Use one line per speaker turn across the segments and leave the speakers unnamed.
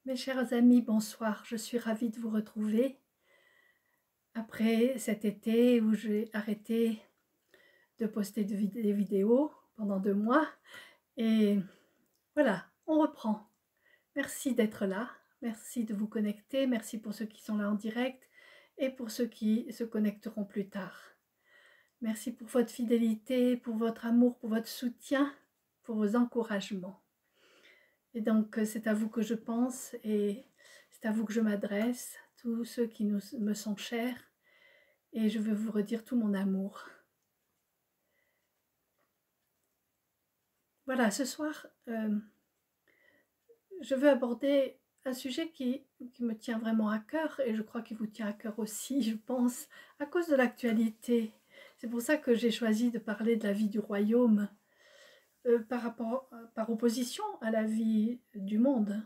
Mes chers amis, bonsoir. Je suis ravie de vous retrouver après cet été où j'ai arrêté de poster des vidéos pendant 2 mois. Et voilà, on reprend. Merci d'être là, merci de vous connecter, merci pour ceux qui sont là en direct et pour ceux qui se connecteront plus tard. Merci pour votre fidélité, pour votre amour, pour votre soutien, pour vos encouragements. Et donc, c'est à vous que je pense et c'est à vous que je m'adresse, tous ceux qui me sont chers, et je veux vous redire tout mon amour. Voilà, ce soir, je veux aborder un sujet qui me tient vraiment à cœur, et je crois qu'il vous tient à cœur aussi, je pense, à cause de l'actualité. C'est pour ça que j'ai choisi de parler de la vie du royaume, par opposition à la vie du monde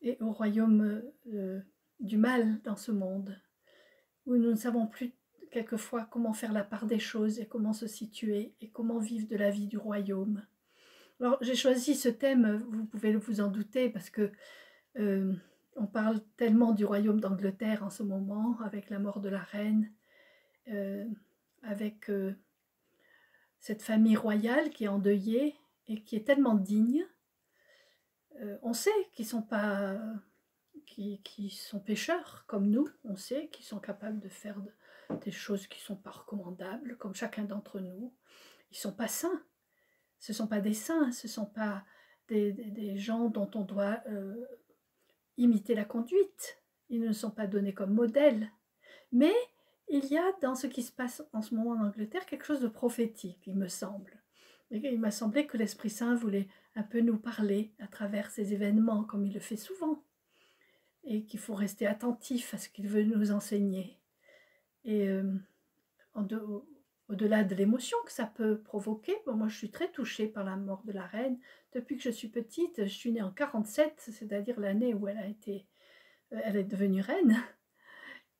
et au royaume du mal dans ce monde, où nous ne savons plus quelquefois comment faire la part des choses et comment se situer et comment vivre de la vie du royaume. Alors j'ai choisi ce thème, vous pouvez vous en douter, parce que on parle tellement du royaume d'Angleterre en ce moment, avec la mort de la reine, avec cette famille royale qui est endeuillée et qui est tellement digne. On sait qu'ils sont pas, qui sont pécheurs comme nous, on sait qu'ils sont capables de faire des choses qui ne sont pas recommandables, comme chacun d'entre nous. Ils ne sont pas saints, ce ne sont pas des saints, ce ne sont pas des gens dont on doit imiter la conduite. Ils ne sont pas donnés comme modèle. Mais il y a dans ce qui se passe en ce moment en Angleterre quelque chose de prophétique, il me semble. Et il m'a semblé que l'Esprit Saint voulait un peu nous parler à travers ces événements, comme il le fait souvent, et qu'il faut rester attentif à ce qu'il veut nous enseigner. Et au-delà de l'émotion que ça peut provoquer, bon, moi je suis très touchée par la mort de la reine. Depuis que je suis petite, je suis née en 47, c'est-à-dire l'année où elle est devenue reine,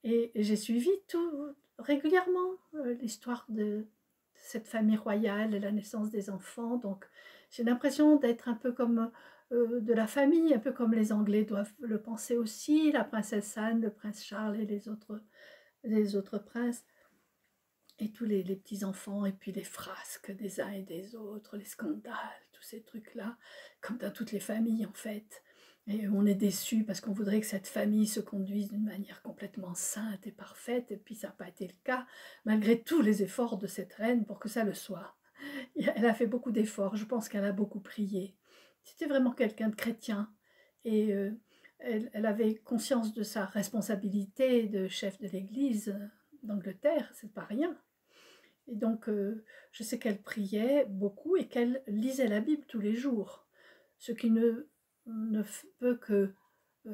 et j'ai suivi tout régulièrement l'histoire de cette famille royale et la naissance des enfants. Donc j'ai l'impression d'être un peu comme de la famille, un peu comme les Anglais doivent le penser aussi, la princesse Anne, le prince Charles et les autres princes, et tous les petits-enfants, et puis les frasques des uns et des autres, les scandales, tous ces trucs-là, comme dans toutes les familles en fait. Et on est déçu parce qu'on voudrait que cette famille se conduise d'une manière complètement sainte et parfaite, et puis ça n'a pas été le cas, malgré tous les efforts de cette reine pour que ça le soit. Elle a fait beaucoup d'efforts, je pense qu'elle a beaucoup prié. C'était vraiment quelqu'un de chrétien, et elle avait conscience de sa responsabilité de chef de l'Église d'Angleterre, c'est pas rien. Et donc, je sais qu'elle priait beaucoup et qu'elle lisait la Bible tous les jours, ce qui ne peut que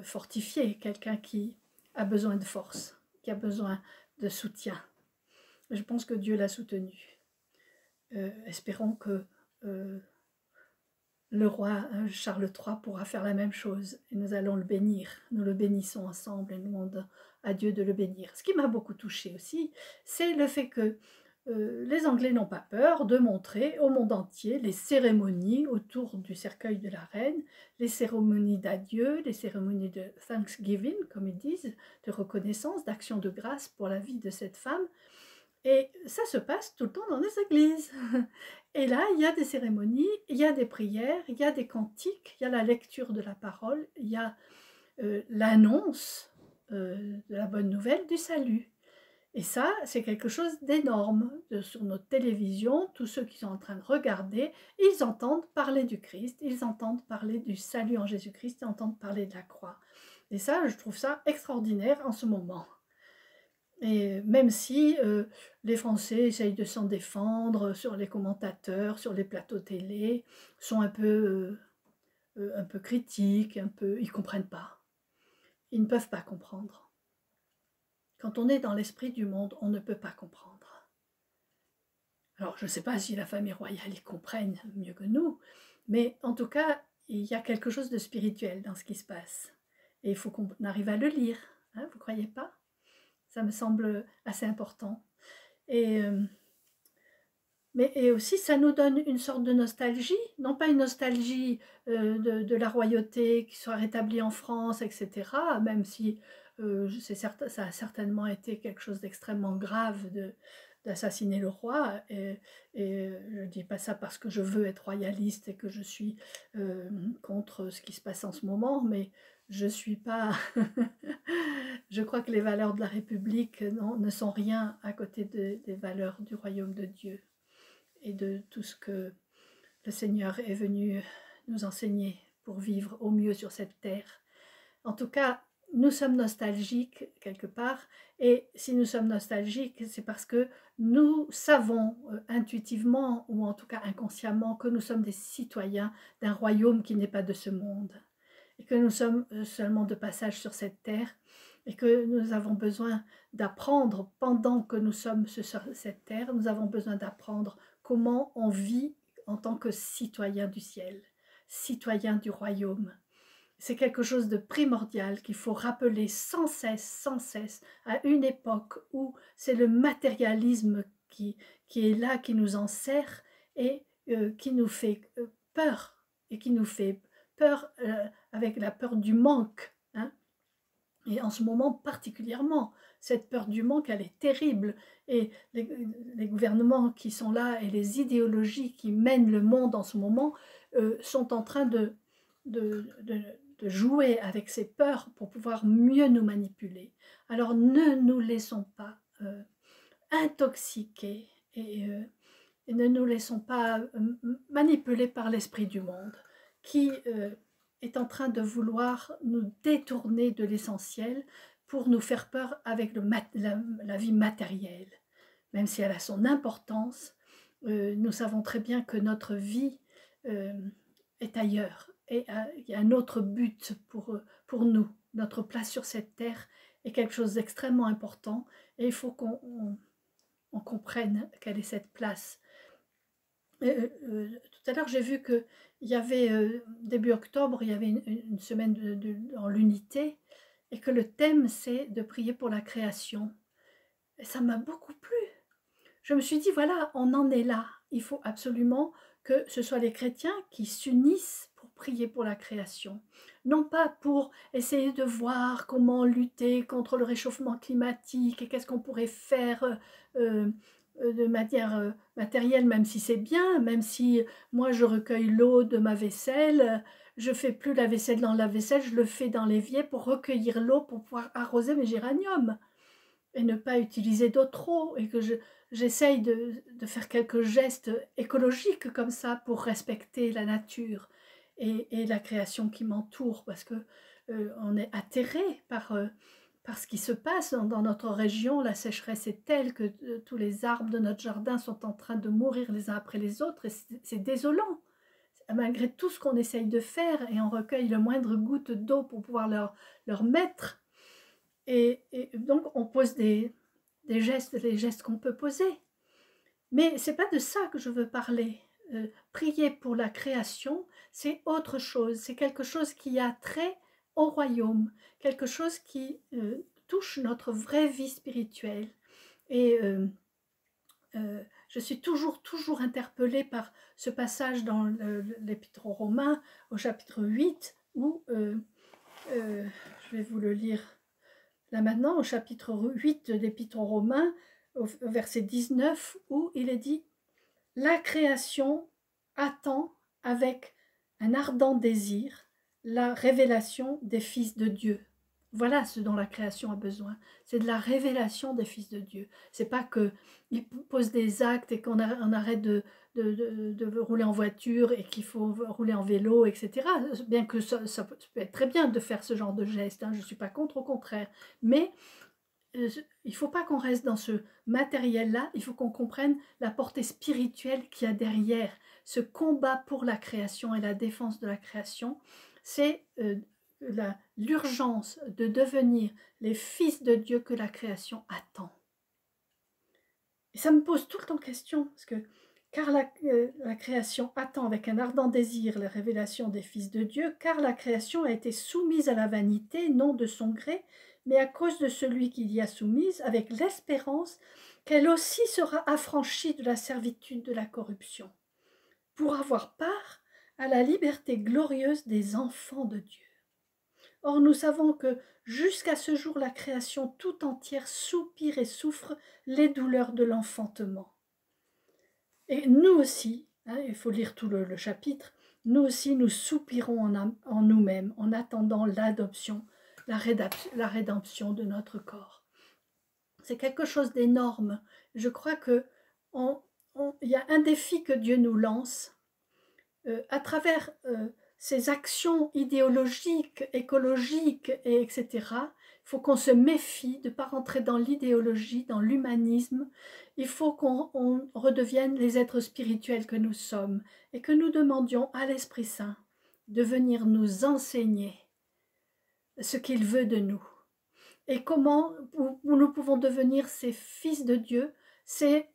fortifier quelqu'un qui a besoin de force, qui a besoin de soutien. Je pense que Dieu l'a soutenue. Espérons que le roi Charles III pourra faire la même chose, et nous allons le bénir. Nous le bénissons ensemble et nous demandons à Dieu de le bénir. Ce qui m'a beaucoup touchée aussi, c'est le fait que les Anglais n'ont pas peur de montrer au monde entier les cérémonies autour du cercueil de la reine, les cérémonies d'adieu, les cérémonies de Thanksgiving, comme ils disent, de reconnaissance, d'action de grâce pour la vie de cette femme. Et ça se passe tout le temps dans les églises. Et là, il y a des cérémonies, il y a des prières, il y a des cantiques, il y a la lecture de la parole, il y a l'annonce de la bonne nouvelle du salut. Et ça, c'est quelque chose d'énorme. Sur notre télévision, tous ceux qui sont en train de regarder, ils entendent parler du Christ, ils entendent parler du salut en Jésus-Christ, ils entendent parler de la croix. Et ça, je trouve ça extraordinaire en ce moment. Et même si les Français essayent de s'en défendre sur les commentateurs, sur les plateaux télé, sont un peu critiques, ils ne comprennent pas. Ils ne peuvent pas comprendre. Quand on est dans l'esprit du monde, on ne peut pas comprendre. Alors, je ne sais pas si la famille royale y comprenne mieux que nous, mais en tout cas, il y a quelque chose de spirituel dans ce qui se passe. Et il faut qu'on arrive à le lire, hein, vous ne croyez pas? Ça me semble assez important. Et Mais et aussi, ça nous donne une sorte de nostalgie, non pas une nostalgie de la royauté qui soit rétablie en France, etc., même si ça a certainement été quelque chose d'extrêmement grave d'assassiner le roi, et je ne dis pas ça parce que je veux être royaliste et que je suis contre ce qui se passe en ce moment, mais je suis pas... je crois que les valeurs de la République ne sont rien à côté des valeurs du royaume de Dieu et de tout ce que le Seigneur est venu nous enseigner pour vivre au mieux sur cette terre. En tout cas, nous sommes nostalgiques quelque part, et si nous sommes nostalgiques, c'est parce que nous savons intuitivement, ou en tout cas inconsciemment, que nous sommes des citoyens d'un royaume qui n'est pas de ce monde, et que nous sommes seulement de passage sur cette terre, et que nous avons besoin d'apprendre, pendant que nous sommes sur cette terre, nous avons besoin d'apprendre comment on vit en tant que citoyen du ciel, citoyen du royaume. C'est quelque chose de primordial qu'il faut rappeler sans cesse, à une époque où c'est le matérialisme qui est là, qui nous enserre et qui nous fait peur, et qui nous fait peur avec la peur du manque, hein. Et en ce moment particulièrement, cette peur du manque, elle est terrible. Et les gouvernements qui sont là et les idéologies qui mènent le monde en ce moment sont en train de, de, de jouer avec ces peurs pour pouvoir mieux nous manipuler. Alors ne nous laissons pas intoxiquer et ne nous laissons pas manipuler par l'esprit du monde qui est en train de vouloir nous détourner de l'essentiel pour nous faire peur avec la vie matérielle. Même si elle a son importance, nous savons très bien que notre vie est ailleurs. Et il y a un autre but pour nous. Notre place sur cette terre est quelque chose d'extrêmement important, et il faut qu'on comprenne quelle est cette place. Tout à l'heure, j'ai vu qu'il y avait, début octobre, il y avait une semaine en l'unité, et que le thème, c'est de prier pour la création. Et ça m'a beaucoup plu. Je me suis dit, voilà, on en est là. Il faut absolument que ce soit les chrétiens qui s'unissent pour prier pour la création. Non pas pour essayer de voir comment lutter contre le réchauffement climatique et qu'est-ce qu'on pourrait faire de manière matérielle, même si c'est bien, même si moi je recueille l'eau de ma vaisselle, je fais plus la vaisselle dans la vaisselle, je le fais dans l'évier pour recueillir l'eau pour pouvoir arroser mes géraniums et ne pas utiliser d'eau trop, et que j'essaye de faire quelques gestes écologiques comme ça pour respecter la nature et la création qui m'entoure, parce que on est atterré par ce qui se passe dans notre région. La sécheresse est telle que tous les arbres de notre jardin sont en train de mourir les uns après les autres, et c'est désolant. Malgré tout ce qu'on essaye de faire, et on recueille le moindre goutte d'eau pour pouvoir leur mettre. Et donc, on pose des gestes, les gestes qu'on peut poser. Mais ce n'est pas de ça que je veux parler. Prier pour la création, c'est autre chose. C'est quelque chose qui a trait au royaume, quelque chose qui touche notre vraie vie spirituelle. Et je suis toujours interpellée par ce passage dans l'Épître aux Romains, au chapitre 8, où, je vais vous le lire là maintenant, au chapitre 8 de l'Épître aux Romains, au verset 19, où il est dit « La création attend avec un ardent désir la révélation des fils de Dieu. » Voilà ce dont la création a besoin, c'est de la révélation des fils de Dieu. C'est pas qu'ils posent des actes et qu'on arrête de rouler en voiture et qu'il faut rouler en vélo, etc. Bien que ça peut être très bien de faire ce genre de geste, hein, je ne suis pas contre, au contraire. Mais il ne faut pas qu'on reste dans ce matériel-là, il faut qu'on comprenne la portée spirituelle qu'il y a derrière. Ce combat pour la création et la défense de la création, c'est l'urgence de devenir les fils de Dieu que la création attend. Et ça me pose tout le temps question, parce que car la création attend avec un ardent désir la révélation des fils de Dieu, car la création a été soumise à la vanité, non de son gré, mais à cause de celui qui l'y a soumise, avec l'espérance qu'elle aussi sera affranchie de la servitude de la corruption, pour avoir part à la liberté glorieuse des enfants de Dieu. Or nous savons que jusqu'à ce jour la création tout entière soupire et souffre les douleurs de l'enfantement. Et nous aussi, hein, il faut lire tout le chapitre, nous aussi nous soupirons en nous-mêmes en attendant l'adoption, la rédemption de notre corps. C'est quelque chose d'énorme. Je crois que il y a un défi que Dieu nous lance à travers ces actions idéologiques, écologiques, etc. Il faut qu'on se méfie de ne pas rentrer dans l'idéologie, dans l'humanisme. Il faut qu'on redevienne les êtres spirituels que nous sommes et que nous demandions à l'Esprit Saint de venir nous enseigner ce qu'il veut de nous et comment nous pouvons devenir ces fils de Dieu, ces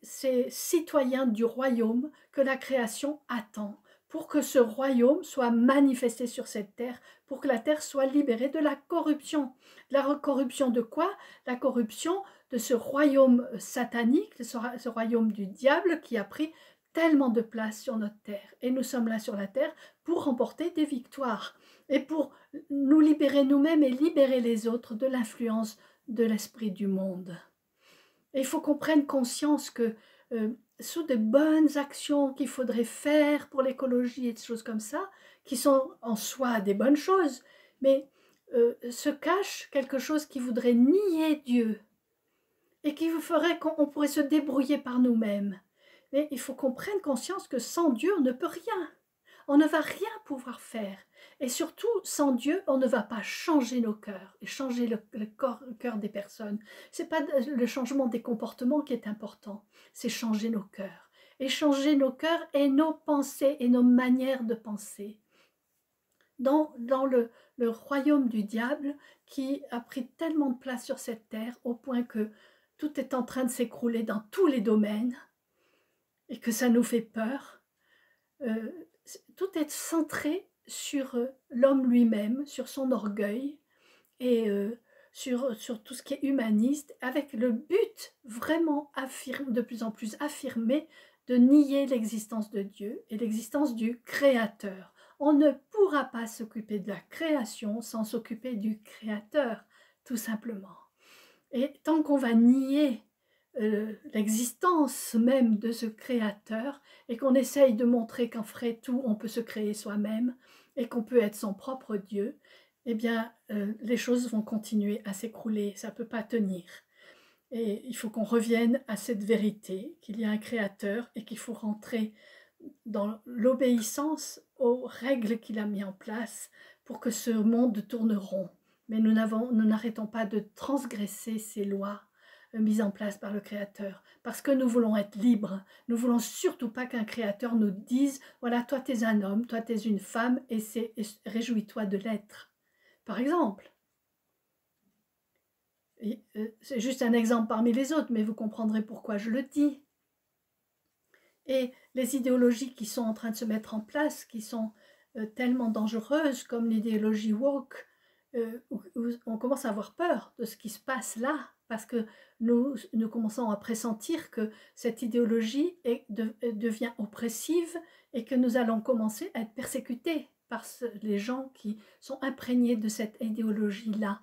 citoyens du royaume que la création attend, pour que ce royaume soit manifesté sur cette terre, pour que la terre soit libérée de la corruption. La corruption de quoi? La corruption de ce royaume satanique, ce royaume du diable qui a pris tellement de place sur notre terre. Et nous sommes là sur la terre pour remporter des victoires et pour nous libérer nous-mêmes et libérer les autres de l'influence de l'esprit du monde. Et il faut qu'on prenne conscience que sous de bonnes actions qu'il faudrait faire pour l'écologie et des choses comme ça, qui sont en soi des bonnes choses, mais se cache quelque chose qui voudrait nier Dieu et qui vous ferait qu'on pourrait se débrouiller par nous-mêmes. Mais il faut qu'on prenne conscience que sans Dieu, on ne peut rien. On ne va rien pouvoir faire. Et surtout, sans Dieu, on ne va pas changer nos cœurs et changer le cœur des personnes. Ce n'est pas le changement des comportements qui est important, c'est changer nos cœurs. Et changer nos cœurs et nos pensées et nos manières de penser. Dans le royaume du diable qui a pris tellement de place sur cette terre au point que tout est en train de s'écrouler dans tous les domaines et que ça nous fait peur. Tout est centré sur l'homme lui-même, sur son orgueil et sur tout ce qui est humaniste, avec le but vraiment de plus en plus affirmé de nier l'existence de Dieu et l'existence du Créateur. On ne pourra pas s'occuper de la création sans s'occuper du Créateur, tout simplement. Et tant qu'on va nier l'existence même de ce créateur et qu'on essaye de montrer qu'en ferait tout, on peut se créer soi-même et qu'on peut être son propre Dieu, eh bien, les choses vont continuer à s'écrouler, ça ne peut pas tenir. Et il faut qu'on revienne à cette vérité, qu'il y a un créateur et qu'il faut rentrer dans l'obéissance aux règles qu'il a mis en place pour que ce monde tourne rond. Mais nous n'arrêtons pas de transgresser ces lois mise en place par le Créateur, parce que nous voulons être libres. Nous ne voulons surtout pas qu'un Créateur nous dise « Voilà, toi, tu es un homme, toi, tu es une femme, et réjouis-toi de l'être. » Par exemple. C'est juste un exemple parmi les autres, mais vous comprendrez pourquoi je le dis. Et les idéologies qui sont en train de se mettre en place, qui sont tellement dangereuses, comme l'idéologie woke, où on commence à avoir peur de ce qui se passe là, parce que nous commençons à pressentir que cette idéologie devient oppressive et que nous allons commencer à être persécutés par les gens qui sont imprégnés de cette idéologie-là,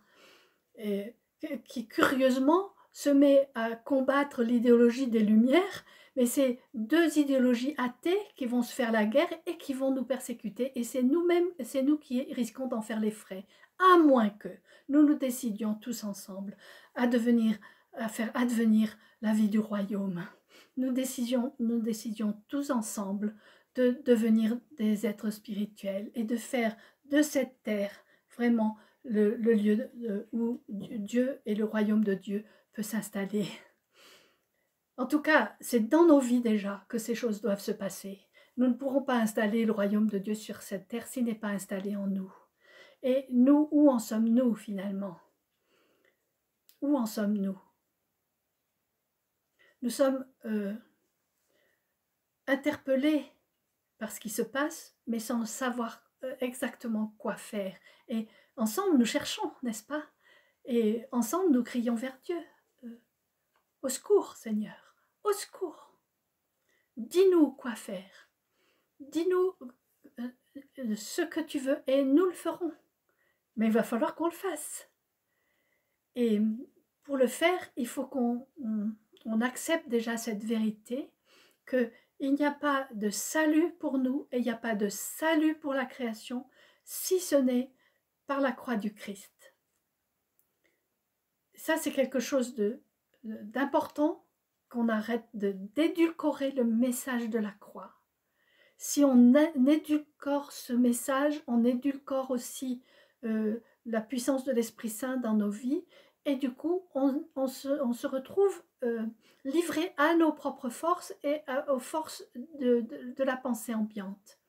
qui curieusement se met à combattre l'idéologie des Lumières, mais c'est deux idéologies athées qui vont se faire la guerre et qui vont nous persécuter, et c'est nous-mêmes, c'est nous qui risquons d'en faire les frais, à moins que nous décidions tous ensemble à faire advenir la vie du royaume. Nous décidions tous ensemble de devenir des êtres spirituels et de faire de cette terre vraiment le lieu où Dieu et le royaume de Dieu peut s'installer. En tout cas, c'est dans nos vies déjà que ces choses doivent se passer. Nous ne pourrons pas installer le royaume de Dieu sur cette terre s'il n'est pas installé en nous. Et nous, où en sommes-nous finalement? Où en sommes-nous? Nous sommes interpellés par ce qui se passe, mais sans savoir exactement quoi faire. Et ensemble, nous cherchons, n'est-ce pas? Et ensemble, nous crions vers Dieu. Au secours, Seigneur, au secours. Dis-nous quoi faire. Dis-nous ce que tu veux et nous le ferons. Mais il va falloir qu'on le fasse. Et pour le faire, il faut qu'on accepte déjà cette vérité, qu'il n'y a pas de salut pour nous et il n'y a pas de salut pour la création, si ce n'est par la croix du Christ. Ça, c'est quelque chose d'important, qu'on arrête d'édulcorer le message de la croix. Si on édulcore ce message, on édulcore aussi la puissance de l'Esprit Saint dans nos vies, et du coup, on se retrouve livré à nos propres forces et aux forces de la pensée ambiante.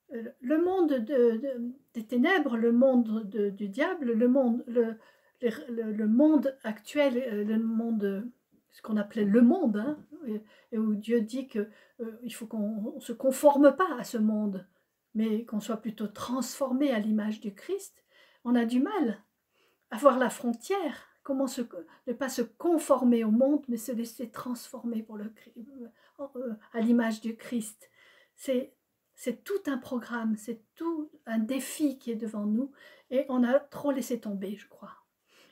Le monde des ténèbres, le monde du diable, le monde actuel, le monde, ce qu'on appelait le monde, hein, et où Dieu dit qu'il faut qu'on ne se conforme pas à ce monde, mais qu'on soit plutôt transformé à l'image du Christ. On a du mal à voir la frontière, comment ne pas se conformer au monde, mais se laisser transformer à l'image du Christ. C'est tout un programme, c'est tout un défi qui est devant nous, et on a trop laissé tomber, je crois.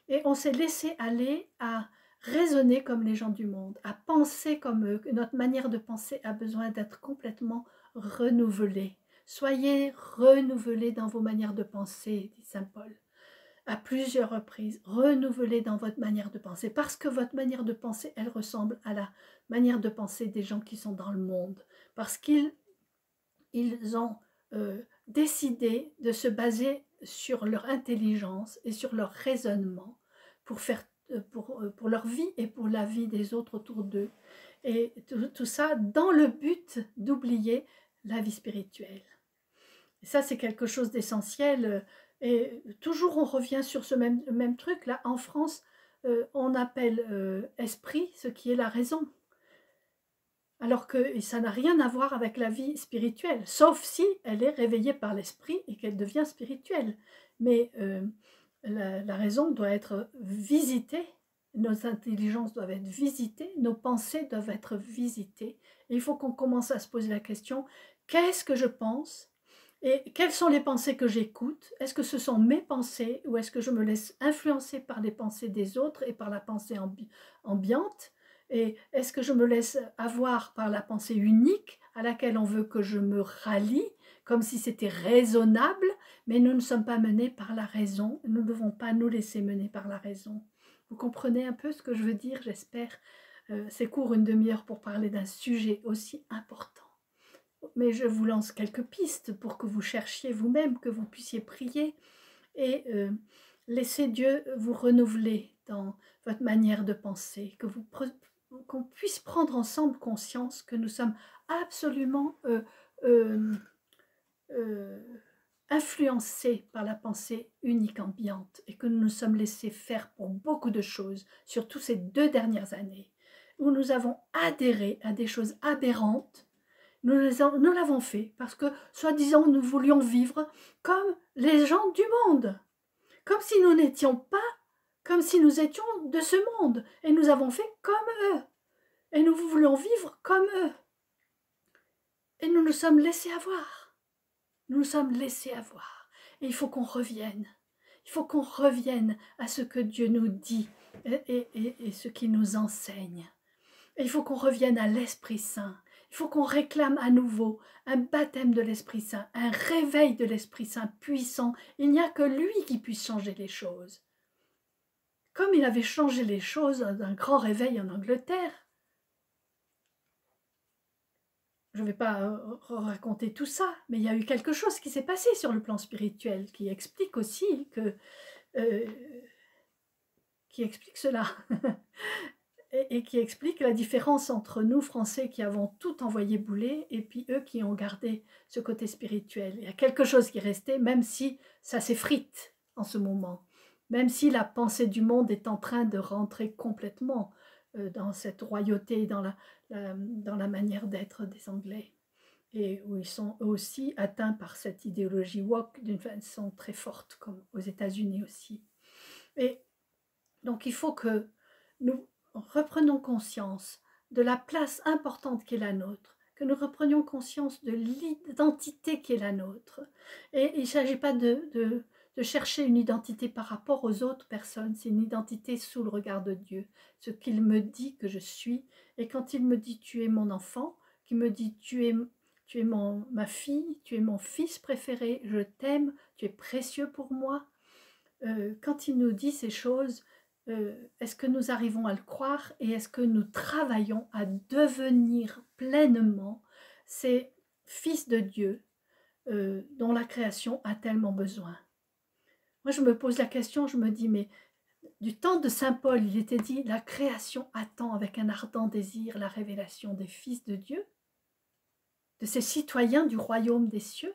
Et on s'est laissé aller à raisonner comme les gens du monde, à penser comme eux. Notre manière de penser a besoin d'être complètement renouvelée. Soyez renouvelés dans vos manières de penser, dit saint Paul, à plusieurs reprises. Renouvelés dans votre manière de penser, parce que votre manière de penser, elle ressemble à la manière de penser des gens qui sont dans le monde, parce qu'ils ont décidé de se baser sur leur intelligence et sur leur raisonnement pour leur vie et pour la vie des autres autour d'eux. Et tout ça dans le but d'oublier la vie spirituelle. Et ça, c'est quelque chose d'essentiel. Et toujours, on revient sur ce même truc. Là, en France, on appelle esprit ce qui est la raison. Alors que ça n'a rien à voir avec la vie spirituelle, sauf si elle est réveillée par l'esprit et qu'elle devient spirituelle. Mais la raison doit être visitée, nos intelligences doivent être visitées, nos pensées doivent être visitées. Et il faut qu'on commence à se poser la question, qu'est-ce que je pense? Et quelles sont les pensées que j'écoute? Est-ce que ce sont mes pensées ou est-ce que je me laisse influencer par les pensées des autres et par la pensée ambiante? Et est-ce que je me laisse avoir par la pensée unique à laquelle on veut que je me rallie, comme si c'était raisonnable, mais nous ne sommes pas menés par la raison, nous ne devons pas nous laisser mener par la raison. Vous comprenez un peu ce que je veux dire, j'espère. C'est court, une demi-heure pour parler d'un sujet aussi important. Mais je vous lance quelques pistes pour que vous cherchiez vous-même, que vous puissiez prier et laisser Dieu vous renouveler dans votre manière de penser, qu'on puisse prendre ensemble conscience que nous sommes absolument influencés par la pensée unique ambiante et que nous nous sommes laissés faire pour beaucoup de choses, surtout ces 2 dernières années, où nous avons adhéré à des choses aberrantes. Nous l'avons fait parce que, soi-disant, nous voulions vivre comme les gens du monde, comme si nous n'étions pas, comme si nous étions de ce monde, et nous avons fait comme eux, et nous voulions vivre comme eux. Et nous nous sommes laissés avoir. Nous nous sommes laissés avoir. Et il faut qu'on revienne. Il faut qu'on revienne à ce que Dieu nous dit et ce qu'il nous enseigne. Et il faut qu'on revienne à l'Esprit Saint. Il faut qu'on réclame à nouveau un baptême de l'Esprit Saint, un réveil de l'Esprit Saint puissant. Il n'y a que lui qui puisse changer les choses. Comme il avait changé les choses d'un grand réveil en Angleterre. Je ne vais pas raconter tout ça, mais il y a eu quelque chose qui s'est passé sur le plan spirituel qui explique aussi qui explique cela. Et qui explique la différence entre nous, Français, qui avons tout envoyé bouler, et puis eux qui ont gardé ce côté spirituel. Il y a quelque chose qui est resté, même si ça s'effrite en ce moment, même si la pensée du monde est en train de rentrer complètement dans cette royauté, dans la manière d'être des Anglais, et où ils sont eux aussi atteints par cette idéologie woke d'une façon très forte, comme aux États-Unis aussi. Et donc il faut que nous reprenons conscience de la place importante qui est la nôtre, que nous reprenions conscience de l'identité qui est la nôtre. Et il ne s'agit pas de chercher une identité par rapport aux autres personnes, c'est une identité sous le regard de Dieu, ce qu'il me dit que je suis. Et quand il me dit tu es mon enfant, qu'il me dit tu es ma fille, tu es mon fils préféré, je t'aime, tu es précieux pour moi. Quand il nous dit ces choses, est-ce que nous arrivons à le croire et est-ce que nous travaillons à devenir pleinement ces fils de Dieu dont la création a tellement besoin? Moi, je me pose la question, je me dis, mais du temps de Saint Paul, il était dit, la création attend avec un ardent désir la révélation des fils de Dieu, de ces citoyens du royaume des cieux.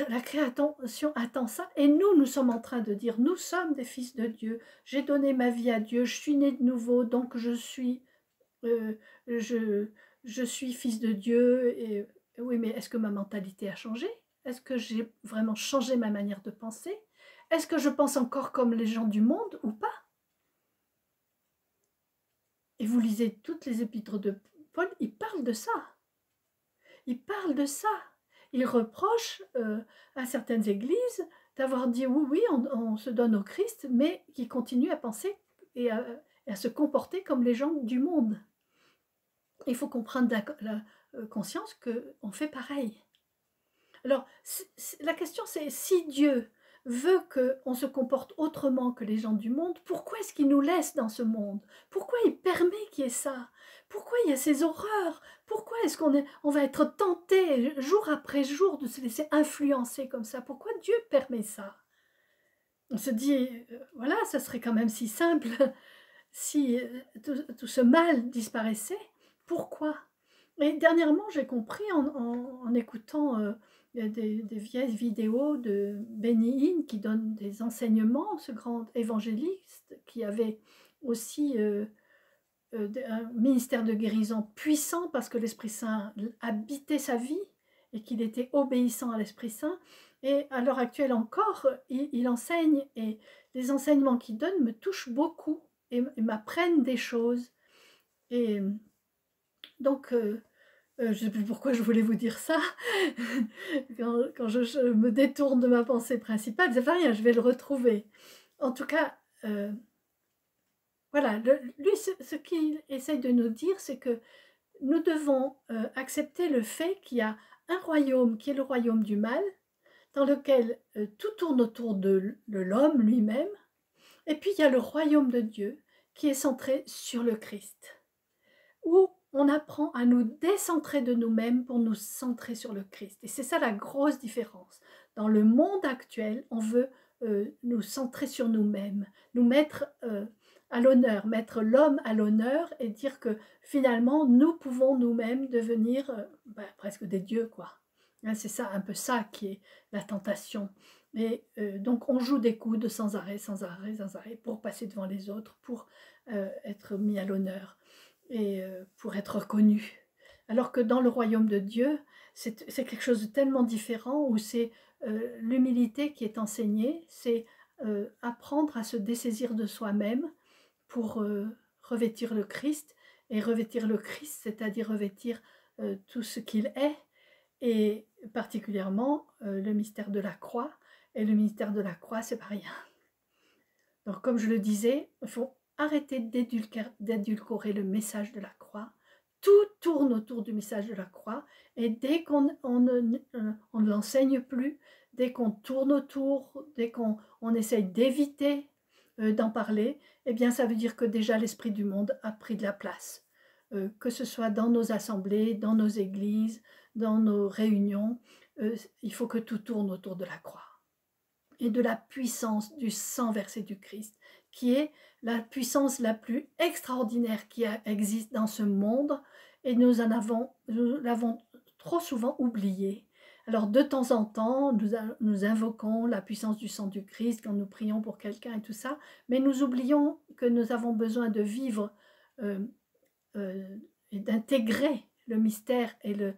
La création attend ça et nous sommes en train de dire, nous sommes des fils de Dieu, j'ai donné ma vie à Dieu, je suis né de nouveau, donc je suis fils de Dieu. Et oui, mais est-ce que ma mentalité a changé? Est-ce que j'ai vraiment changé ma manière de penser? Est-ce que je pense encore comme les gens du monde ou pas? Et vous lisez toutes les épîtres de Paul, il parle de ça. Il parle de ça. Il reproche à certaines églises d'avoir dit oui, on se donne au Christ, mais qui continuent à penser et à se comporter comme les gens du monde. Il faut comprendre la conscience qu'on fait pareil. Alors, la question c'est, si Dieu veut qu'on se comporte autrement que les gens du monde, pourquoi est-ce qu'il nous laisse dans ce monde? Pourquoi il permet qu'il y ait ça? Pourquoi il y a ces horreurs? Pourquoi est-ce qu'on va être tenté jour après jour de se laisser influencer comme ça? Pourquoi Dieu permet ça? On se dit, voilà, ça serait quand même si simple si tout ce mal disparaissait. Pourquoi? Et dernièrement, j'ai compris en écoutant des vieilles vidéos de Benny Hinn qui donne des enseignements, ce grand évangéliste qui avait aussi un ministère de guérison puissant parce que l'Esprit Saint habitait sa vie et qu'il était obéissant à l'Esprit Saint. Et à l'heure actuelle encore, il enseigne et les enseignements qu'il donne me touchent beaucoup et m'apprennent des choses. Et donc, je ne sais plus pourquoi je voulais vous dire ça. quand je me détourne de ma pensée principale, c'est pas rien, je vais le retrouver. En tout cas, voilà, lui, ce qu'il essaye de nous dire, c'est que nous devons accepter le fait qu'il y a un royaume qui est le royaume du mal, dans lequel tout tourne autour de l'homme lui-même, et puis il y a le royaume de Dieu qui est centré sur le Christ, où on apprend à nous décentrer de nous-mêmes pour nous centrer sur le Christ. Et c'est ça la grosse différence. Dans le monde actuel, on veut nous centrer sur nous-mêmes, nous mettre à l'honneur, mettre l'homme à l'honneur et dire que finalement, nous pouvons nous-mêmes devenir presque des dieux, quoi. C'est ça, un peu ça qui est la tentation. Et donc, on joue des coudes sans arrêt, sans arrêt, sans arrêt, pour passer devant les autres, pour être mis à l'honneur et pour être reconnu. Alors que dans le royaume de Dieu, c'est quelque chose de tellement différent où c'est l'humilité qui est enseignée, c'est apprendre à se dessaisir de soi-même pour revêtir le Christ, et revêtir le Christ, c'est-à-dire revêtir tout ce qu'il est, et particulièrement le mystère de la croix, et le mystère de la croix, c'est pas rien. Donc comme je le disais, il faut arrêter d'édulcorer le message de la croix. Tout tourne autour du message de la croix, et dès qu'on ne l'enseigne plus, dès qu'on tourne autour, dès qu'on essaye d'éviter d'en parler, eh bien ça veut dire que déjà l'esprit du monde a pris de la place. Que ce soit dans nos assemblées, dans nos églises, dans nos réunions, il faut que tout tourne autour de la croix et de la puissance du sang versé du Christ, qui est la puissance la plus extraordinaire qui existe dans ce monde, et nous l'avons trop souvent oublié. Alors de temps en temps, nous invoquons la puissance du sang du Christ quand nous prions pour quelqu'un et tout ça, mais nous oublions que nous avons besoin de vivre et d'intégrer le mystère et le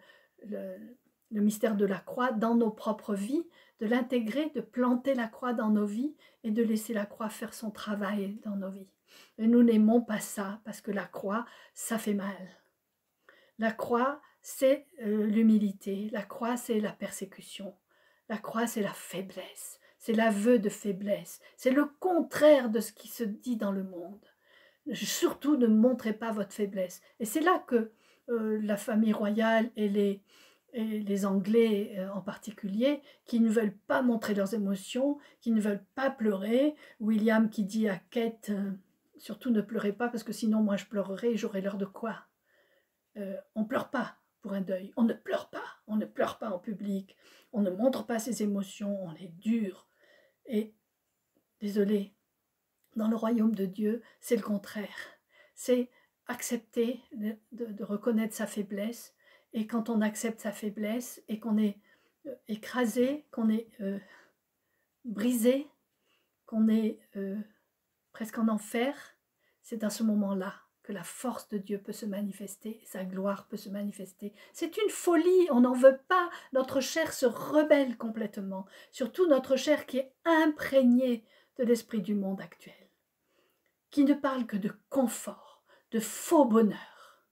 mystère de la croix dans nos propres vies, de l'intégrer, de planter la croix dans nos vies et de laisser la croix faire son travail dans nos vies. Et nous n'aimons pas ça, parce que la croix, ça fait mal. La croix, c'est l'humilité. La croix, c'est la persécution. La croix, c'est la faiblesse. C'est l'aveu de faiblesse. C'est le contraire de ce qui se dit dans le monde. Surtout, ne montrez pas votre faiblesse. Et c'est là que la famille royale et les Anglais en particulier, qui ne veulent pas montrer leurs émotions, qui ne veulent pas pleurer. William qui dit à Kate, surtout ne pleurez pas, parce que sinon moi je pleurerai et j'aurai l'heure de quoi. On ne pleure pas pour un deuil, on ne pleure pas en public, on ne montre pas ses émotions, on est dur. Et désolé, dans le royaume de Dieu, c'est le contraire. C'est accepter de reconnaître sa faiblesse, et quand on accepte sa faiblesse et qu'on est écrasé, qu'on est brisé, qu'on est presque en enfer, c'est à ce moment-là que la force de Dieu peut se manifester, et sa gloire peut se manifester. C'est une folie, on n'en veut pas. Notre chair se rebelle complètement, surtout notre chair qui est imprégnée de l'esprit du monde actuel, qui ne parle que de confort, de faux bonheur.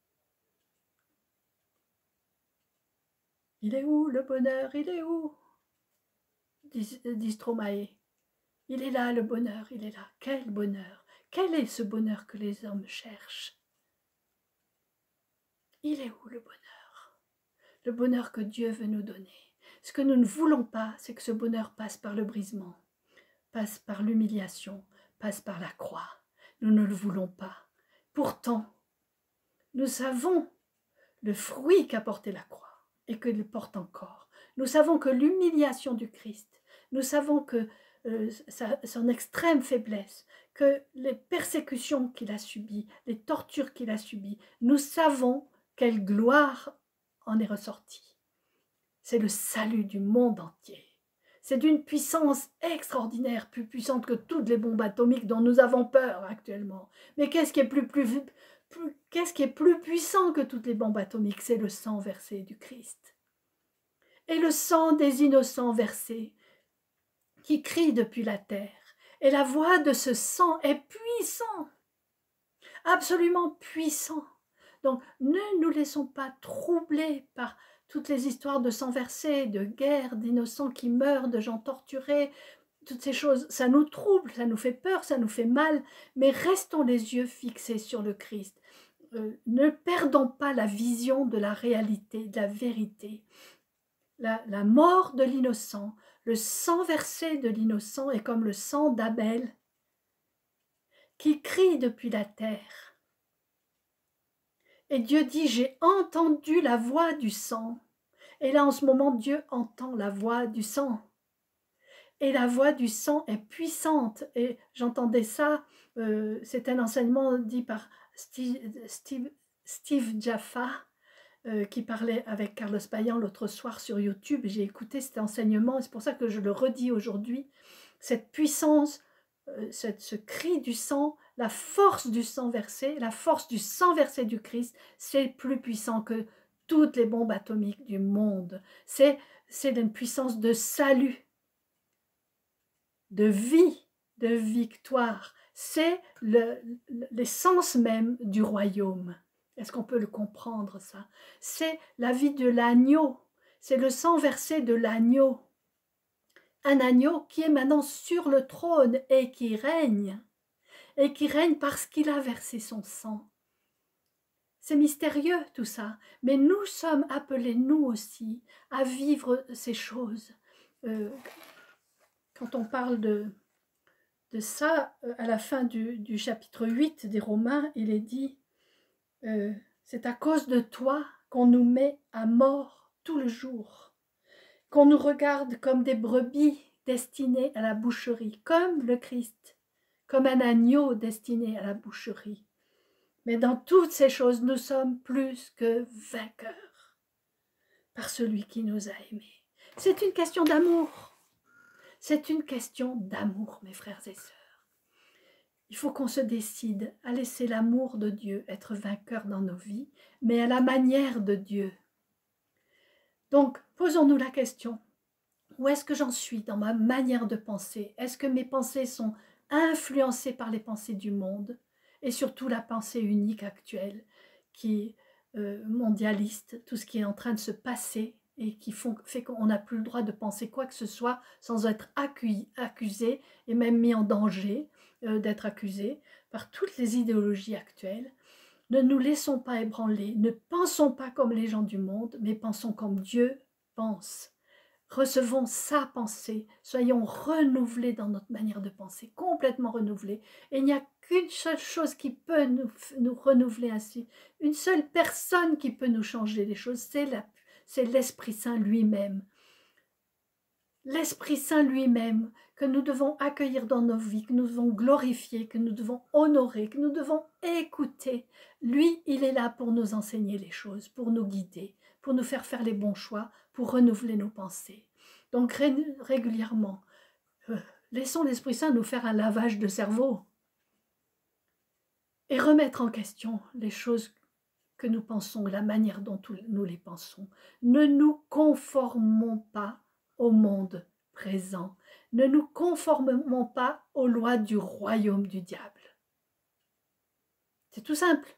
Il est où le bonheur? Il est où? Dit Stromae. Il est là le bonheur, il est là. Quel bonheur! Quel est ce bonheur que les hommes cherchent? Il est où le bonheur? Le bonheur que Dieu veut nous donner. Ce que nous ne voulons pas, c'est que ce bonheur passe par le brisement, passe par l'humiliation, passe par la croix. Nous ne le voulons pas. Pourtant, nous savons le fruit qu'a porté la croix et que le porte encore. Nous savons que l'humiliation du Christ, nous savons que son extrême faiblesse, que les persécutions qu'il a subies, les tortures qu'il a subies, nous savons quelle gloire en est ressortie. C'est le salut du monde entier. C'est d'une puissance extraordinaire, plus puissante que toutes les bombes atomiques dont nous avons peur actuellement. Mais qu'est-ce qui est qu'est-ce qui est plus puissant que toutes les bombes atomiques? C'est le sang versé du Christ. Et le sang des innocents versés, qui crie depuis la terre. Et la voix de ce sang est puissant, absolument puissant. Donc ne nous laissons pas troubler par toutes les histoires de sang versé, de guerre, d'innocents qui meurent, de gens torturés. Toutes ces choses, ça nous trouble, ça nous fait peur, ça nous fait mal, mais restons les yeux fixés sur le Christ. Ne perdons pas la vision de la réalité, de la vérité. La mort de l'innocent, le sang versé de l'innocent est comme le sang d'Abel qui crie depuis la terre. Et Dieu dit, j'ai entendu la voix du sang. Et là, en ce moment, Dieu entend la voix du sang. Et la voix du sang est puissante. Et j'entendais ça, c'est un enseignement dit par Steve Jaffa, qui parlait avec Carlos Payan l'autre soir sur YouTube. J'ai écouté cet enseignement, et c'est pour ça que je le redis aujourd'hui. Cette puissance, ce cri du sang, la force du sang versé, la force du sang versé du Christ, c'est plus puissant que toutes les bombes atomiques du monde. C'est une puissance de salut, de vie, de victoire. C'est l'essence même du royaume. Est-ce qu'on peut le comprendre, ça? C'est la vie de l'agneau. C'est le sang versé de l'agneau. Un agneau qui est maintenant sur le trône et qui règne. Et qui règne parce qu'il a versé son sang. C'est mystérieux tout ça. Mais nous sommes appelés, nous aussi, à vivre ces choses. Quand on parle de ça, à la fin du chapitre 8 des Romains, il est dit c'est à cause de toi qu'on nous met à mort tout le jour, qu'on nous regarde comme des brebis destinées à la boucherie, comme le Christ, comme un agneau destiné à la boucherie. Mais dans toutes ces choses, nous sommes plus que vainqueurs par celui qui nous a aimés. C'est une question d'amour. C'est une question d'amour, mes frères et sœurs. Il faut qu'on se décide à laisser l'amour de Dieu être vainqueur dans nos vies, mais à la manière de Dieu. Donc, posons-nous la question, où est-ce que j'en suis dans ma manière de penser? Est-ce que mes pensées sont influencées par les pensées du monde? et surtout la pensée unique actuelle qui mondialiste, tout ce qui est en train de se passer et qui fait qu'on n'a plus le droit de penser quoi que ce soit sans être accusé et même mis en danger d'être accusé par toutes les idéologies actuelles. Ne nous laissons pas ébranler, ne pensons pas comme les gens du monde, mais pensons comme Dieu pense. Recevons sa pensée, soyons renouvelés dans notre manière de penser, complètement renouvelés. Et il n'y a qu'une seule chose qui peut nous renouveler ainsi, une seule personne qui peut nous changer les choses, c'est l'Esprit Saint lui-même. L'Esprit Saint lui-même, que nous devons accueillir dans nos vies, que nous devons glorifier, que nous devons honorer, que nous devons écouter. Lui, il est là pour nous enseigner les choses, pour nous guider, pour nous faire les bons choix, pour renouveler nos pensées. Donc régulièrement, laissons l'Esprit Saint nous faire un lavage de cerveau et remettre en question les choses que nous pensons, la manière dont nous les pensons. Ne nous conformons pas au monde présent. Ne nous conformons pas aux lois du royaume du diable. C'est tout simple.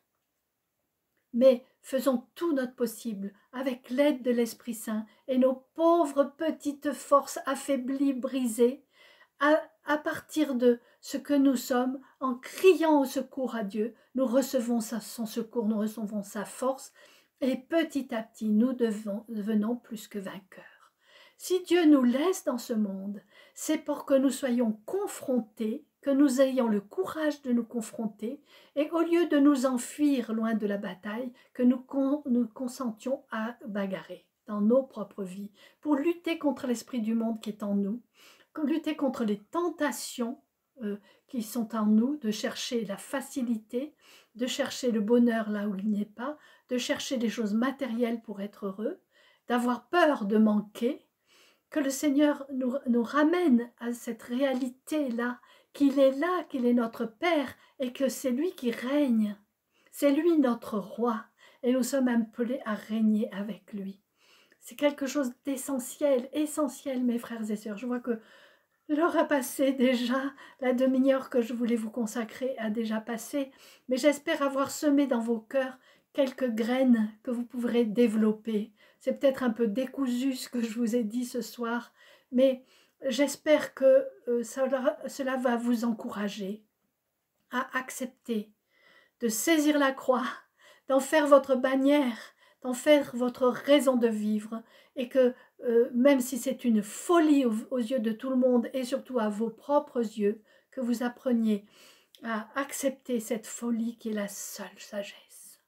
Mais faisons tout notre possible avec l'aide de l'Esprit Saint et nos pauvres petites forces affaiblies, brisées, à partir de ce que nous sommes, en criant au secours à Dieu, nous recevons son secours, nous recevons sa force, et petit à petit, nous devenons plus que vainqueurs. Si Dieu nous laisse dans ce monde, c'est pour que nous soyons confrontés, que nous ayons le courage de nous confronter, et au lieu de nous enfuir loin de la bataille, que nous consentions à bagarrer dans nos propres vies, pour lutter contre l'esprit du monde qui est en nous, lutter contre les tentations qui sont en nous, de chercher la facilité, de chercher le bonheur là où il n'est pas, de chercher des choses matérielles pour être heureux, d'avoir peur de manquer, que le Seigneur nous ramène à cette réalité-là, qu'il est notre Père et que c'est lui qui règne, c'est lui notre roi et nous sommes appelés à régner avec lui. C'est quelque chose d'essentiel, essentiel mes frères et sœurs. Je vois que l'heure a passé déjà, la demi-heure que je voulais vous consacrer a déjà passé, mais j'espère avoir semé dans vos cœurs quelques graines que vous pourrez développer. C'est peut-être un peu décousu ce que je vous ai dit ce soir, mais j'espère que cela va vous encourager à accepter de saisir la croix, d'en faire votre bannière, d'en faire votre raison de vivre, et que même si c'est une folie aux yeux de tout le monde et surtout à vos propres yeux, que vous appreniez à accepter cette folie qui est la seule sagesse,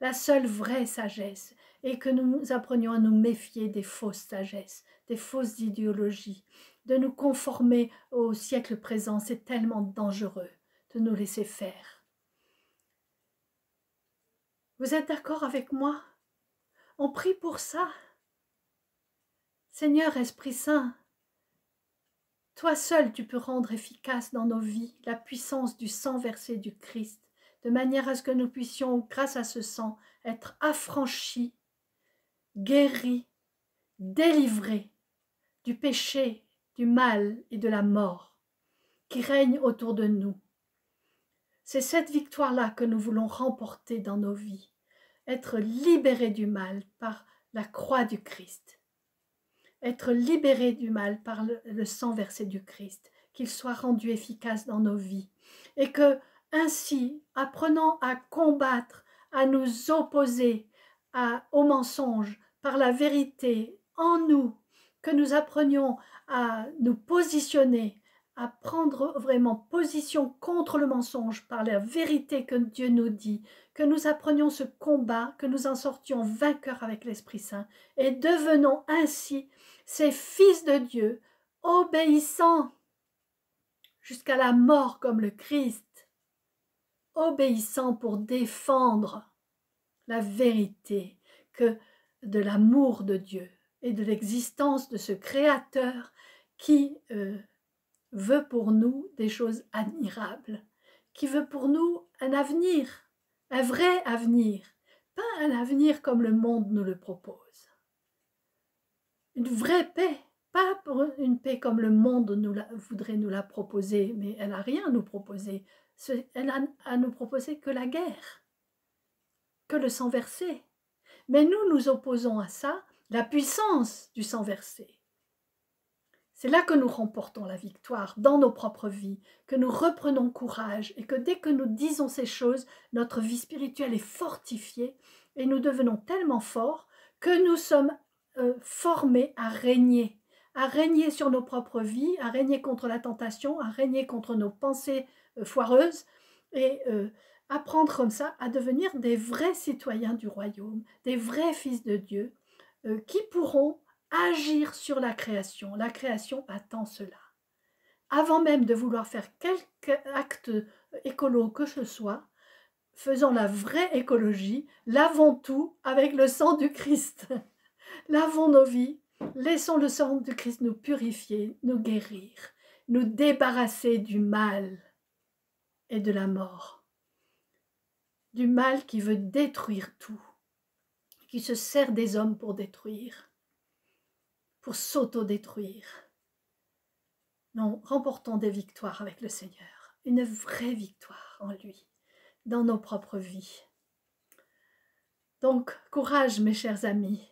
la seule vraie sagesse, et que nous apprenions à nous méfier des fausses sagesses, des fausses idéologies, de nous conformer au siècle présent. C'est tellement dangereux de nous laisser faire. Vous êtes d'accord avec moi? On prie pour ça. Seigneur Esprit Saint, toi seul tu peux rendre efficace dans nos vies la puissance du sang versé du Christ, de manière à ce que nous puissions, grâce à ce sang, être affranchis, guéris, délivrés du péché, du mal et de la mort qui règnent autour de nous. C'est cette victoire-là que nous voulons remporter dans nos vies, être libérés du mal par la croix du Christ. Être libérés du mal par le sang versé du Christ, qu'il soit rendu efficace dans nos vies, et que ainsi, apprenant à combattre, à nous opposer aux mensonges par la vérité en nous, que nous apprenions à nous positionner, à prendre vraiment position contre le mensonge par la vérité que Dieu nous dit, que nous apprenions ce combat, que nous en sortions vainqueurs avec l'Esprit Saint, et devenons ainsi ces fils de Dieu, obéissants jusqu'à la mort comme le Christ, obéissants pour défendre la vérité que de l'amour de Dieu et de l'existence de ce Créateur qui veut pour nous des choses admirables, qui veut pour nous un avenir, un vrai avenir, pas un avenir comme le monde nous le propose. Une vraie paix, pas pour une paix comme le monde voudrait nous la proposer, mais elle n'a rien à nous proposer. elle n'a à nous proposer que la guerre, que le sang versé. Mais nous opposons à ça la puissance du sang versé. C'est là que nous remportons la victoire dans nos propres vies, que nous reprenons courage et que dès que nous disons ces choses, notre vie spirituelle est fortifiée et nous devenons tellement forts que nous sommes formés à régner sur nos propres vies, à régner contre la tentation, à régner contre nos pensées foireuses et apprendre comme ça à devenir des vrais citoyens du royaume, des vrais fils de Dieu qui pourront agir sur la création. La création attend cela. Avant même de vouloir faire quelque acte écolo que ce soit, faisons la vraie écologie, lavons tout avec le sang du Christ. Lavons nos vies, laissons le sang du Christ nous purifier, nous guérir, nous débarrasser du mal et de la mort. Du mal qui veut détruire tout, qui se sert des hommes pour détruire, pour s'auto-détruire. Non, remportons des victoires avec le Seigneur, une vraie victoire en lui, dans nos propres vies. Donc, courage mes chers amis,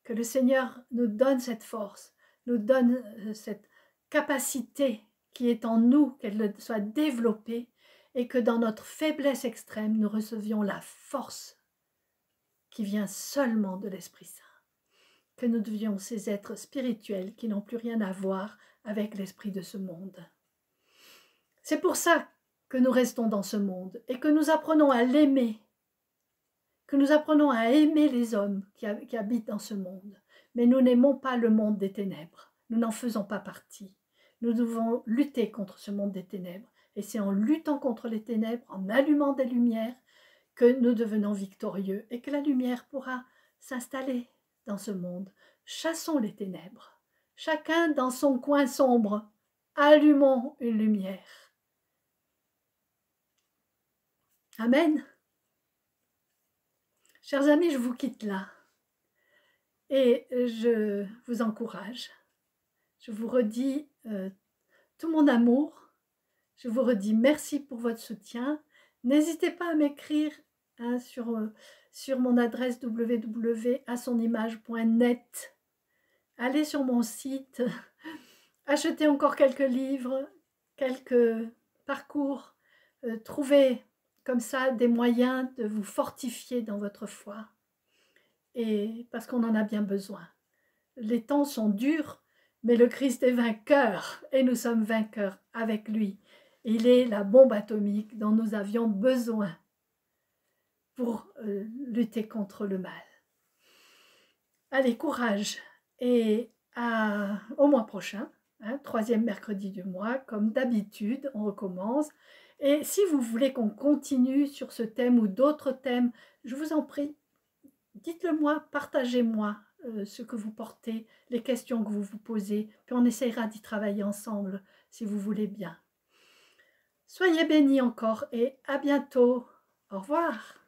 que le Seigneur nous donne cette force, nous donne cette capacité qui est en nous, qu'elle soit développée et que dans notre faiblesse extrême, nous recevions la force qui vient seulement de l'Esprit Saint. Que nous devions ces êtres spirituels qui n'ont plus rien à voir avec l'esprit de ce monde. C'est pour ça que nous restons dans ce monde et que nous apprenons à l'aimer, que nous apprenons à aimer les hommes qui habitent dans ce monde. Mais nous n'aimons pas le monde des ténèbres, nous n'en faisons pas partie. Nous devons lutter contre ce monde des ténèbres et c'est en luttant contre les ténèbres, en allumant des lumières, que nous devenons victorieux et que la lumière pourra s'installer dans ce monde. Chassons les ténèbres, chacun dans son coin sombre, allumons une lumière. Amen. Chers amis, je vous quitte là et je vous encourage. Je vous redis tout mon amour. Je vous redis merci pour votre soutien. N'hésitez pas à m'écrire sur mon adresse www.asonimage.net. Allez sur mon site, achetez encore quelques livres, quelques parcours, trouvez comme ça des moyens de vous fortifier dans votre foi. Et parce qu'on en a bien besoin. Les temps sont durs, mais le Christ est vainqueur et nous sommes vainqueurs avec lui. Il est la bombe atomique dont nous avions besoin pour lutter contre le mal. Allez, courage et au mois prochain, troisième mercredi du mois, comme d'habitude, on recommence. Et si vous voulez qu'on continue sur ce thème ou d'autres thèmes, je vous en prie, dites-le moi, partagez-moi ce que vous portez, les questions que vous vous posez, puis on essaiera d'y travailler ensemble si vous voulez bien. Soyez bénis encore et à bientôt. Au revoir.